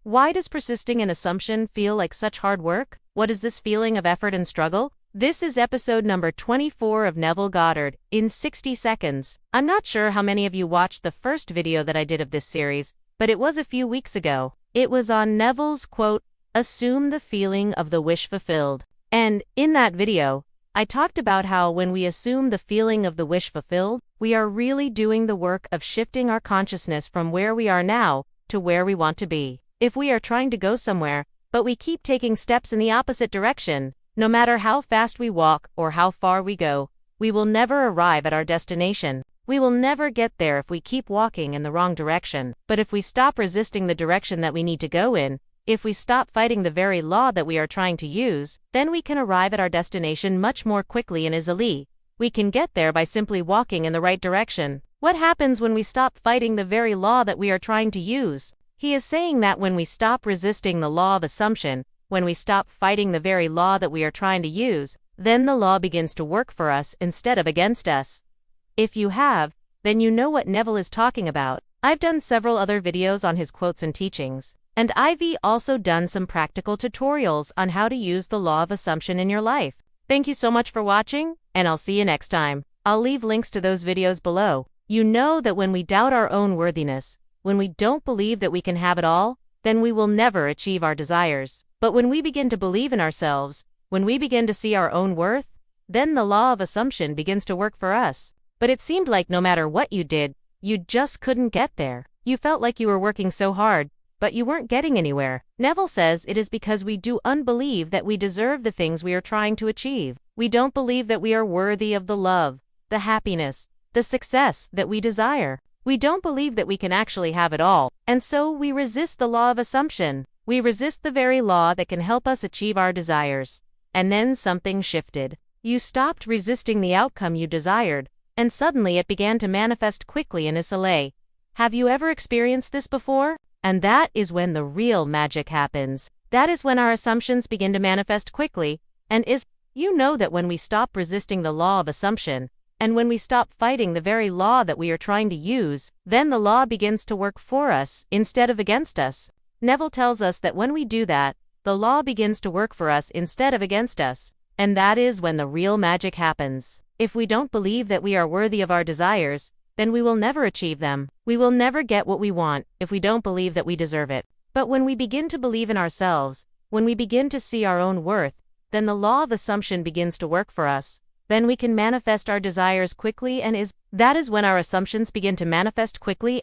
Why does persisting in assumption feel like such hard work? What is this feeling of effort and struggle? This is episode number 24 of Neville Goddard, in 60 seconds. I'm not sure how many of you watched the first video that I did of this series, but it was a few weeks ago. It was on Neville's quote, "Assume the feeling of the wish fulfilled." And in that video, I talked about how when we assume the feeling of the wish fulfilled, we are really doing the work of shifting our consciousness from where we are now to where we want to be. If we are trying to go somewhere, but we keep taking steps in the opposite direction, no matter how fast we walk or how far we go, we will never arrive at our destination. We will never get there if we keep walking in the wrong direction. But if we stop resisting the direction that we need to go in, if we stop fighting the very law that we are trying to use, then we can arrive at our destination much more quickly and easily. We can get there by simply walking in the right direction. What happens when we stop fighting the very law that we are trying to use? He is saying that when we stop resisting the law of assumption, when we stop fighting the very law that we are trying to use, then the law begins to work for us instead of against us. If you have, then you know what Neville is talking about. I've done several other videos on his quotes and teachings, and I've also done some practical tutorials on how to use the law of assumption in your life. Thank you so much for watching, and I'll see you next time. I'll leave links to those videos below. You know that when we doubt our own worthiness, when we don't believe that we can have it all, then we will never achieve our desires. But when we begin to believe in ourselves, when we begin to see our own worth, then the law of assumption begins to work for us. But it seemed like no matter what you did, you just couldn't get there. You felt like you were working so hard, but you weren't getting anywhere. Neville says it is because we do unbelieve that we deserve the things we are trying to achieve. We don't believe that we are worthy of the love, the happiness, the success that we desire. We don't believe that we can actually have it all, and so we resist the law of assumption. We resist the very law that can help us achieve our desires. And then something shifted. You stopped resisting the outcome you desired, and suddenly it began to manifest quickly in Isolé. Have you ever experienced this before? And that is when the real magic happens. That is when our assumptions begin to manifest quickly, you know that when we stop resisting the law of assumption, and when we stop fighting the very law that we are trying to use, then the law begins to work for us instead of against us. Neville tells us that when we do that, the law begins to work for us instead of against us. And that is when the real magic happens. If we don't believe that we are worthy of our desires, then we will never achieve them. We will never get what we want if we don't believe that we deserve it. But when we begin to believe in ourselves, when we begin to see our own worth, then the law of assumption begins to work for us. Then we can manifest our desires quickly that is when our assumptions begin to manifest quickly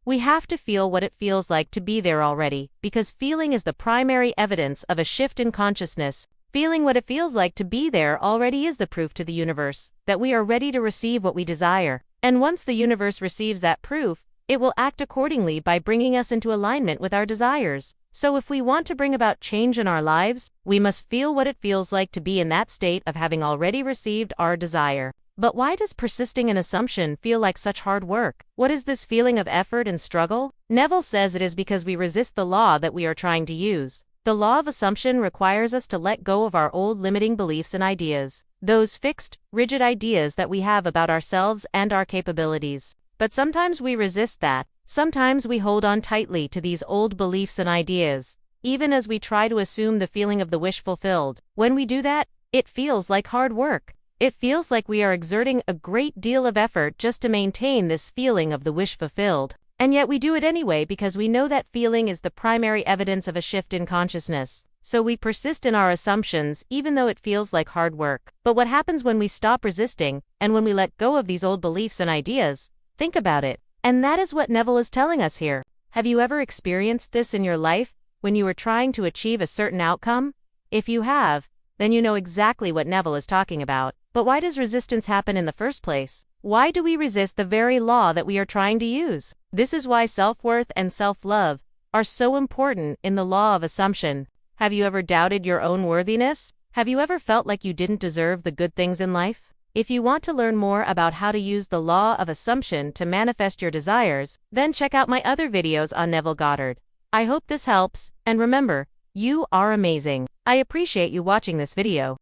we have to feel what it feels like to be there already, because feeling is the primary evidence of a shift in consciousness. Feeling what it feels like to be there already is the proof to the universe that we are ready to receive what we desire. And once the universe receives that proof, it will act accordingly by bringing us into alignment with our desires. So if we want to bring about change in our lives, we must feel what it feels like to be in that state of having already received our desire. But why does persisting in assumption feel like such hard work? What is this feeling of effort and struggle? Neville says it is because we resist the law that we are trying to use. The law of assumption requires us to let go of our old limiting beliefs and ideas, those fixed, rigid ideas that we have about ourselves and our capabilities. But sometimes we resist that. Sometimes we hold on tightly to these old beliefs and ideas, even as we try to assume the feeling of the wish fulfilled. When we do that, it feels like hard work. It feels like we are exerting a great deal of effort just to maintain this feeling of the wish fulfilled. And yet we do it anyway because we know that feeling is the primary evidence of a shift in consciousness. So we persist in our assumptions even though it feels like hard work. But what happens when we stop resisting, and when we let go of these old beliefs and ideas? Think about it. And that is what Neville is telling us here. Have you ever experienced this in your life, when you were trying to achieve a certain outcome? If you have, then you know exactly what Neville is talking about. But why does resistance happen in the first place? Why do we resist the very law that we are trying to use? This is why self-worth and self-love are so important in the law of assumption. Have you ever doubted your own worthiness? Have you ever felt like you didn't deserve the good things in life? If you want to learn more about how to use the law of assumption to manifest your desires, then check out my other videos on Neville Goddard. I hope this helps, and remember, you are amazing. I appreciate you watching this video.